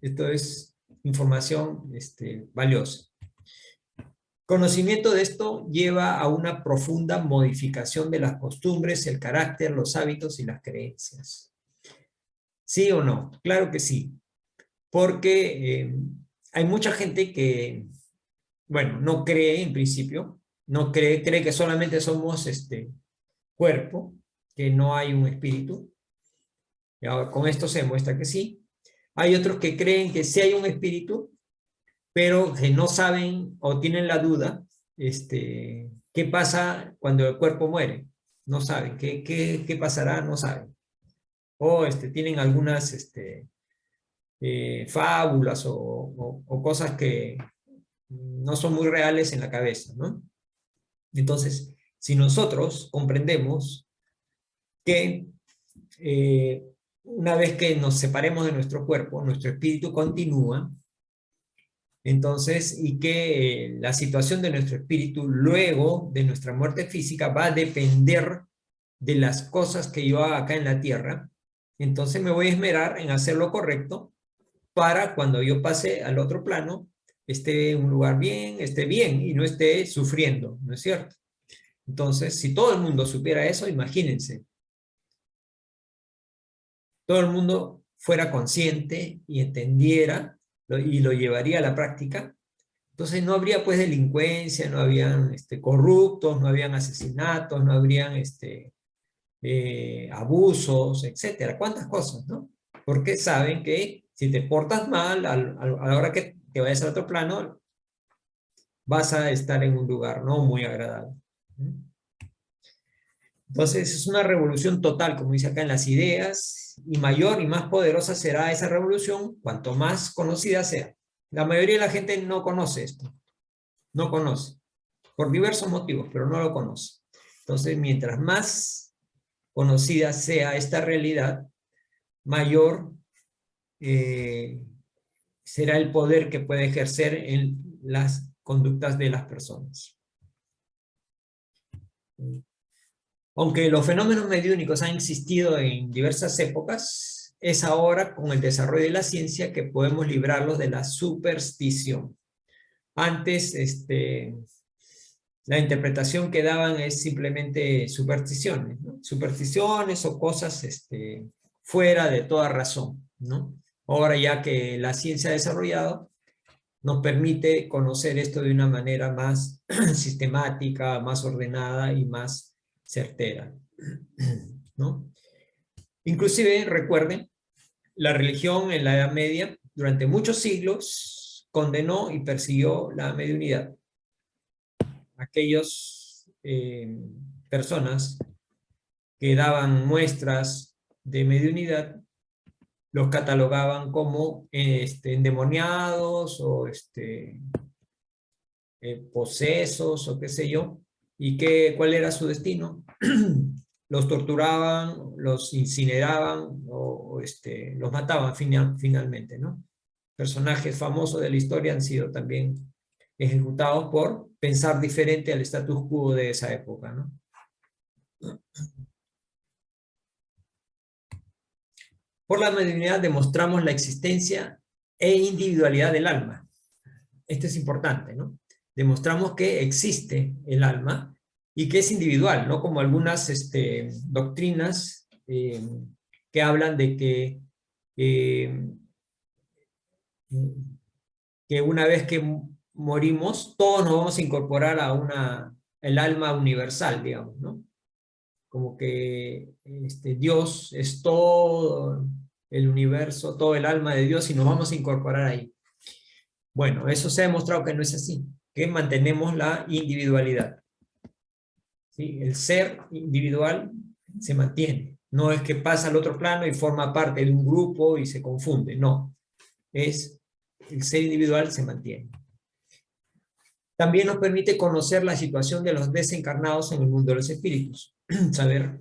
esto es información valiosa. Conocimiento de esto lleva a una profunda modificación de las costumbres, el carácter, los hábitos y las creencias. ¿Sí o no? Claro que sí. Porque hay mucha gente que, bueno, no cree en principio, no cree que solamente somos cuerpo, que no hay un espíritu. Y ahora, con esto se demuestra que sí. Hay otros que creen que sí hay un espíritu, pero que no saben o tienen la duda, ¿qué pasa cuando el cuerpo muere? No saben. ¿Qué pasará? No saben. O tienen algunas fábulas o cosas que no son muy reales en la cabeza, ¿no? Entonces, si nosotros comprendemos que una vez que nos separemos de nuestro cuerpo, nuestro espíritu continúa, entonces, y que la situación de nuestro espíritu luego de nuestra muerte física va a depender de las cosas que yo haga acá en la tierra, entonces me voy a esmerar en hacer lo correcto para cuando yo pase al otro plano, esté en un lugar bien, esté bien y no esté sufriendo, ¿no es cierto? Entonces, si todo el mundo supiera eso, imagínense, todo el mundo fuera consciente y entendiera y lo llevaría a la práctica, entonces no habría pues delincuencia, no habrían corruptos, no habrían asesinatos, no habrían abusos, etcétera. ¿Cuántas cosas, no? Porque saben que si te portas mal, a la hora que te vayas al otro plano, vas a estar en un lugar no muy agradable. Entonces es una revolución total, como dice acá, en las ideas, y mayor y más poderosa será esa revolución cuanto más conocida sea. La mayoría de la gente no conoce esto, no conoce, por diversos motivos, pero no lo conoce. Entonces, mientras más conocida sea esta realidad, mayor será el poder que puede ejercer en las conductas de las personas. Aunque los fenómenos mediúnicos han existido en diversas épocas, es ahora con el desarrollo de la ciencia que podemos librarlos de la superstición. Antes, la interpretación que daban es simplemente supersticiones, ¿no? Supersticiones o cosas fuera de toda razón, ¿no? Ahora ya que la ciencia ha desarrollado, nos permite conocer esto de una manera más sistemática, más ordenada y más certera, ¿no? Inclusive, recuerden, la religión en la Edad Media, durante muchos siglos, condenó y persiguió la mediunidad. Aquellas personas que daban muestras de mediunidad los catalogaban como endemoniados o posesos o qué sé yo. ¿Y cuál era su destino? Los torturaban, los incineraban o los mataban finalmente, ¿no? Personajes famosos de la historia han sido también ejecutados por pensar diferente al status quo de esa época, ¿no? Por la mediunidad demostramos la existencia e individualidad del alma. Esto es importante, ¿no? Demostramos que existe el alma y que es individual, no como algunas doctrinas que hablan de eh, que una vez que morimos, todos nos vamos a incorporar a el alma universal, digamos, ¿no? Como que Dios es todo el universo, todo el alma de Dios y nos vamos a incorporar ahí. Bueno, eso se ha demostrado que no es así, que mantenemos la individualidad. ¿Sí? El ser individual se mantiene. No es que pasa al otro plano y forma parte de un grupo y se confunde, no. El ser individual se mantiene. También nos permite conocer la situación de los desencarnados en el mundo de los espíritus, saber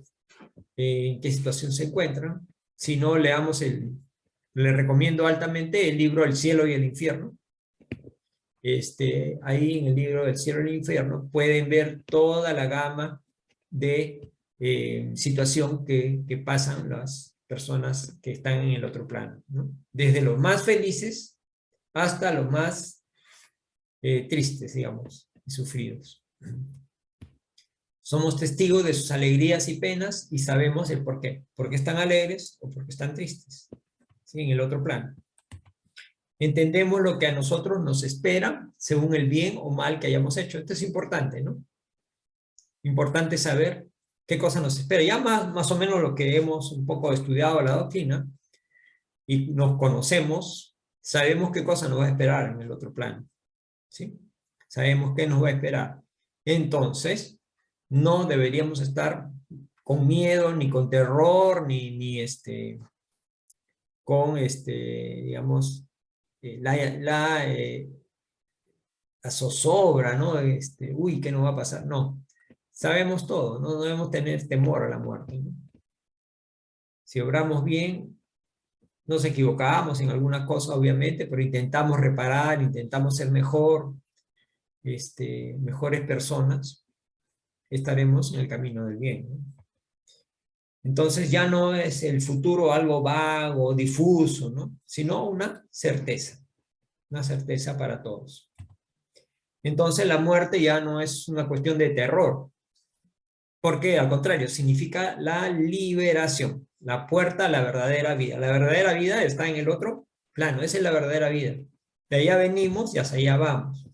en qué situación se encuentran. Si no, leamos le recomiendo altamente el libro El cielo y el infierno. Ahí en el libro del cielo y el infierno pueden ver toda la gama de situación que pasan las personas que están en el otro plano, ¿no? Desde los más felices hasta los más tristes, digamos, y sufridos. Somos testigos de sus alegrías y penas y sabemos el por qué. ¿Por qué están alegres o por qué están tristes? ¿Sí? En el otro plano. Entendemos lo que a nosotros nos espera según el bien o mal que hayamos hecho. Esto es importante, ¿no? Importante saber qué cosa nos espera. Ya más o menos lo que hemos un poco estudiado la doctrina y nos conocemos, sabemos qué cosa nos va a esperar en el otro plano. ¿Sí? Sabemos qué nos va a esperar. Entonces, no deberíamos estar con miedo, ni con terror, ni con, digamos, la zozobra, ¿no? Uy, ¿qué nos va a pasar? No. Sabemos todo, no debemos tener temor a la muerte, ¿no? Si obramos bien, nos equivocamos en alguna cosa, obviamente, pero intentamos reparar, intentamos ser mejores personas, estaremos en el camino del bien, ¿no? Entonces ya no es el futuro algo vago, difuso, ¿no? Sino una certeza para todos. Entonces la muerte ya no es una cuestión de terror, porque al contrario, significa la liberación, la puerta a la verdadera vida. La verdadera vida está en el otro plano, esa es la verdadera vida. De allá venimos y hacia allá vamos.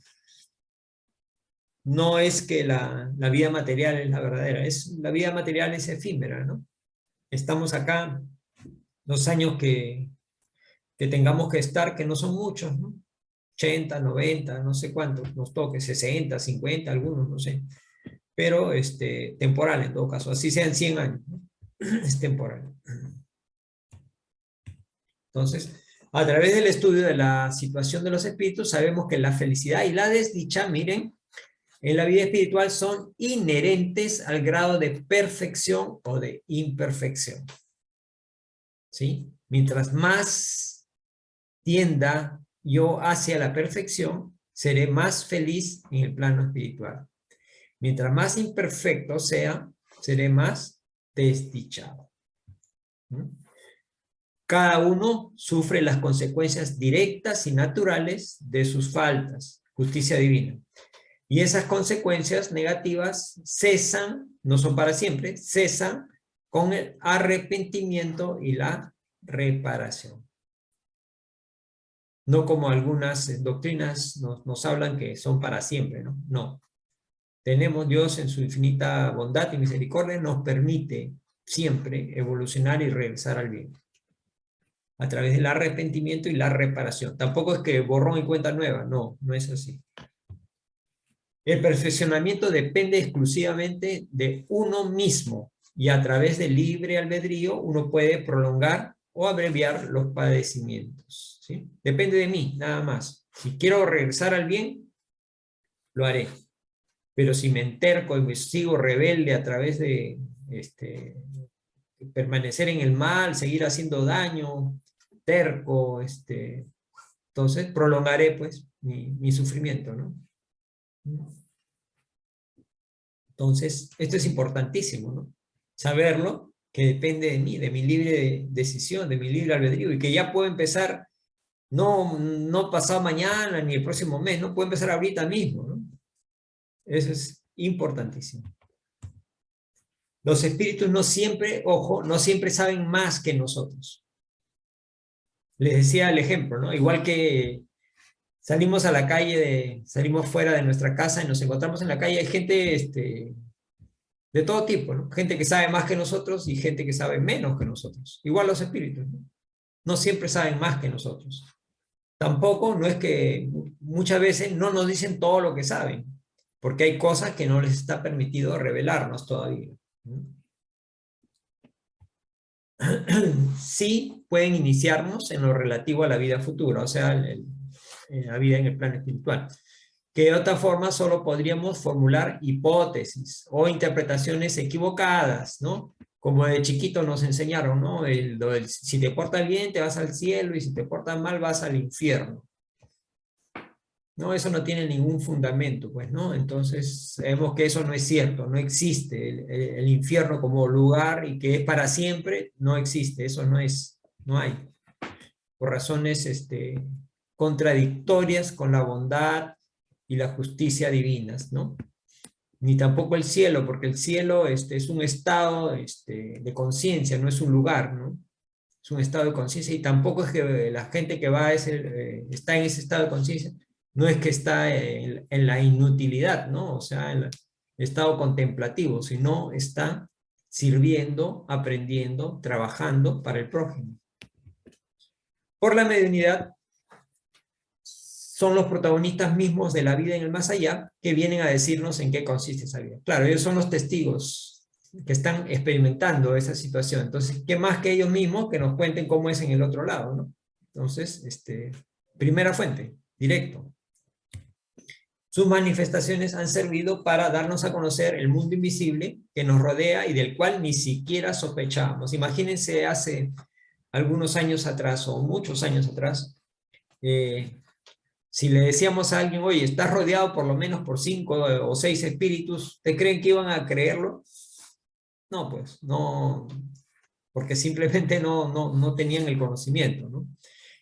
No es que la vida material es la verdadera, la vida material es efímera, ¿no? Estamos acá los años que tengamos que estar, que no son muchos, ¿no? 80, 90, no sé cuántos, nos toque, 60, 50, algunos, no sé. Pero temporal en todo caso, así sean 100 años, ¿no? Es temporal. Entonces, a través del estudio de la situación de los espíritus, sabemos que la felicidad y la desdicha, miren, en la vida espiritual son inherentes al grado de perfección o de imperfección. ¿Sí? Mientras más tienda yo hacia la perfección, seré más feliz en el plano espiritual. Mientras más imperfecto sea, seré más desdichado. ¿Mm? Cada uno sufre las consecuencias directas y naturales de sus faltas, justicia divina. Y esas consecuencias negativas cesan, no son para siempre, cesan con el arrepentimiento y la reparación. No como algunas doctrinas nos hablan que son para siempre, ¿no? No. Tenemos Dios en su infinita bondad y misericordia, nos permite siempre evolucionar y regresar al bien. A través del arrepentimiento y la reparación. Tampoco es que borrón y cuenta nueva, no, no es así. El perfeccionamiento depende exclusivamente de uno mismo y a través del libre albedrío uno puede prolongar o abreviar los padecimientos, ¿sí? Depende de mí, nada más. Si quiero regresar al bien, lo haré. Pero si me enterco y me sigo rebelde a través de permanecer en el mal, seguir haciendo daño, terco, entonces prolongaré pues mi sufrimiento, ¿no? Entonces, esto es importantísimo, ¿no? Saberlo, que depende de mí, de mi libre decisión, de mi libre albedrío, y que ya puedo empezar, no pasado mañana ni el próximo mes, no puedo empezar ahorita mismo, ¿no? Eso es importantísimo. Los espíritus no siempre, ojo, no siempre saben más que nosotros. Les decía el ejemplo, ¿no? Igual que salimos a la calle, salimos fuera de nuestra casa y nos encontramos en la calle, hay gente de todo tipo, ¿no? Gente que sabe más que nosotros y gente que sabe menos que nosotros. Igual los espíritus, ¿no? No siempre saben más que nosotros. Tampoco no es que muchas veces no nos dicen todo lo que saben, porque hay cosas que no les está permitido revelarnos todavía, ¿no? Sí pueden iniciarnos en lo relativo a la vida futura, o sea, en la vida en el plano espiritual, que de otra forma solo podríamos formular hipótesis o interpretaciones equivocadas, ¿no? Como de chiquito nos enseñaron, ¿no? Si te portas bien te vas al cielo y si te portas mal vas al infierno. No, eso no tiene ningún fundamento, pues, ¿no? Entonces, sabemos que eso no es cierto, no existe. El infierno como lugar y que es para siempre, no existe, eso no hay. Por razones contradictorias con la bondad y la justicia divinas, ¿no? Ni tampoco el cielo, porque el cielo es un estado de conciencia, no es un lugar, ¿no? Es un estado de conciencia y tampoco es que la gente que va está en ese estado de conciencia, no es que está en la inutilidad, ¿no? O sea, en el estado contemplativo, sino está sirviendo, aprendiendo, trabajando para el prójimo. Por la mediunidad, son los protagonistas mismos de la vida en el más allá que vienen a decirnos en qué consiste esa vida. Claro, ellos son los testigos que están experimentando esa situación. Entonces, ¿qué más que ellos mismos que nos cuenten cómo es en el otro lado, ¿no? Entonces, primera fuente, directo. Sus manifestaciones han servido para darnos a conocer el mundo invisible que nos rodea y del cual ni siquiera sospechábamos. Imagínense hace algunos años atrás o muchos años atrás, si le decíamos a alguien, oye, estás rodeado por lo menos por 5 o 6 espíritus, ¿te creen que iban a creerlo? No, pues, no, porque simplemente no tenían el conocimiento, ¿no?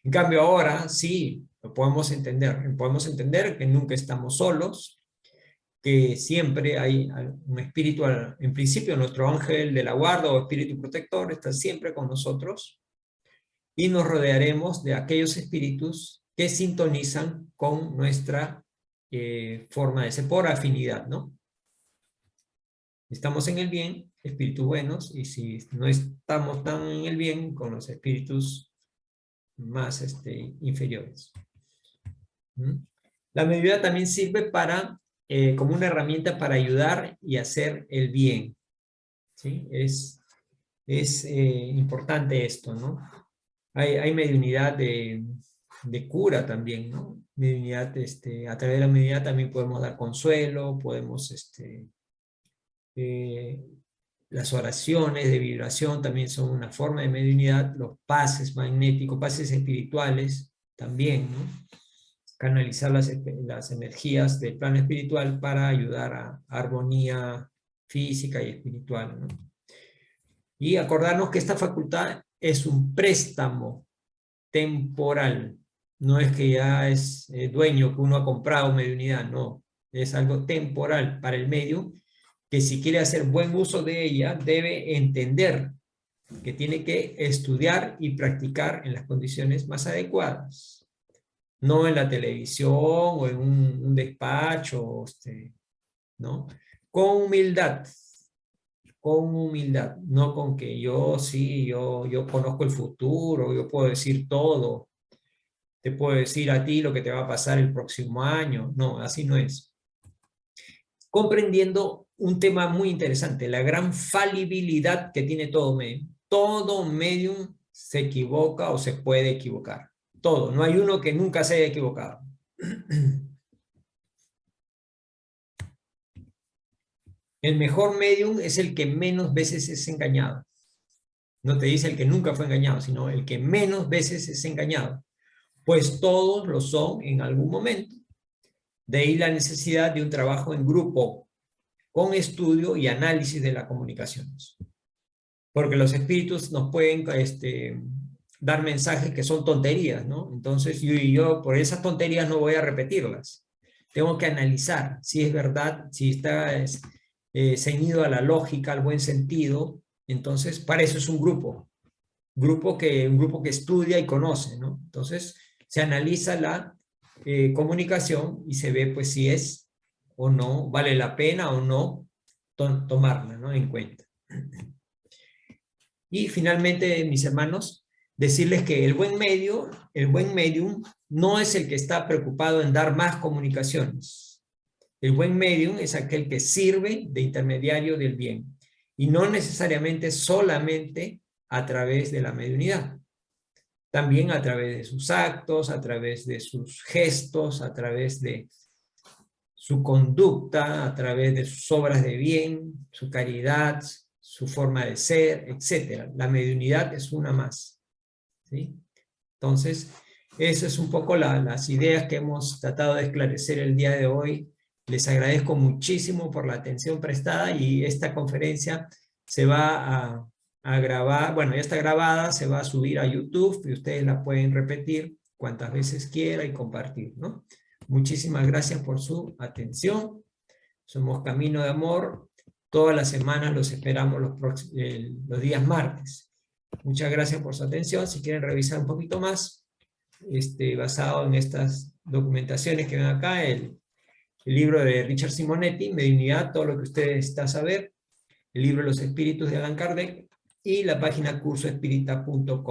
En cambio ahora sí, lo podemos entender que nunca estamos solos, que siempre hay un espíritu, en principio nuestro ángel de la guarda o espíritu protector está siempre con nosotros, y nos rodearemos de aquellos espíritus que sintonizan con nuestra forma de ser, por afinidad, ¿no? Estamos en el bien, espíritus buenos, y si no estamos tan en el bien, con los espíritus más inferiores. ¿Mm? La mediunidad también sirve como una herramienta para ayudar y hacer el bien, ¿sí? Es importante esto, ¿no? Hay mediunidad de cura también, ¿no? Mediunidad, a través de la mediunidad también podemos dar consuelo, podemos, las oraciones de vibración también son una forma de mediunidad, los pases magnéticos, pases espirituales también, ¿no? Canalizar las energías del plano espiritual para ayudar a armonía física y espiritual, ¿no? Y acordarnos que esta facultad es un préstamo temporal. No es que ya es dueño, que uno ha comprado mediunidad, no. Es algo temporal para el medium, que si quiere hacer buen uso de ella, debe entender que tiene que estudiar y practicar en las condiciones más adecuadas. No en la televisión o en un despacho, ¿no? Con humildad, no con que yo sí, yo conozco el futuro, yo puedo decir todo, te puedo decir a ti lo que te va a pasar el próximo año. No, así no es. Comprendiendo un tema muy interesante, la gran falibilidad que tiene todo medium. Todo medium se equivoca o se puede equivocar. Todo, no hay uno que nunca se haya equivocado. El mejor medium es el que menos veces es engañado. No te dice el que nunca fue engañado, sino el que menos veces es engañado. Pues todos lo son en algún momento. De ahí la necesidad de un trabajo en grupo, con estudio y análisis de las comunicaciones. Porque los espíritus nos pueden dar mensajes que son tonterías, ¿no? Entonces yo por esas tonterías no voy a repetirlas. Tengo que analizar si es verdad, si está ceñido a la lógica, al buen sentido. Entonces, para eso es un grupo que estudia y conoce, ¿no? Entonces, se analiza la comunicación y se ve pues si es o no, vale la pena o no tomarla, ¿no?, en cuenta. Y finalmente, mis hermanos, decirles que el buen medium no es el que está preocupado en dar más comunicaciones. El buen medium es aquel que sirve de intermediario del bien y no necesariamente solamente a través de la mediunidad. También a través de sus actos, a través de sus gestos, a través de su conducta, a través de sus obras de bien, su caridad, su forma de ser, etc. La mediunidad es una más, ¿sí? Entonces, esas es un poco las ideas que hemos tratado de esclarecer el día de hoy. Les agradezco muchísimo por la atención prestada y esta conferencia se va a grabar, bueno, ya está grabada, se va a subir a YouTube y ustedes la pueden repetir cuantas veces quiera y compartir, ¿no? Muchísimas gracias por su atención. Somos Camino de Amor. Todas las semanas los esperamos los días martes. Muchas gracias por su atención. Si quieren revisar un poquito más, basado en estas documentaciones que ven acá, el libro de Richard Simonetti, Mediunidad, todo lo que usted necesita saber, el libro Los Espíritus de Allan Kardec, y la página cursoespírita.com.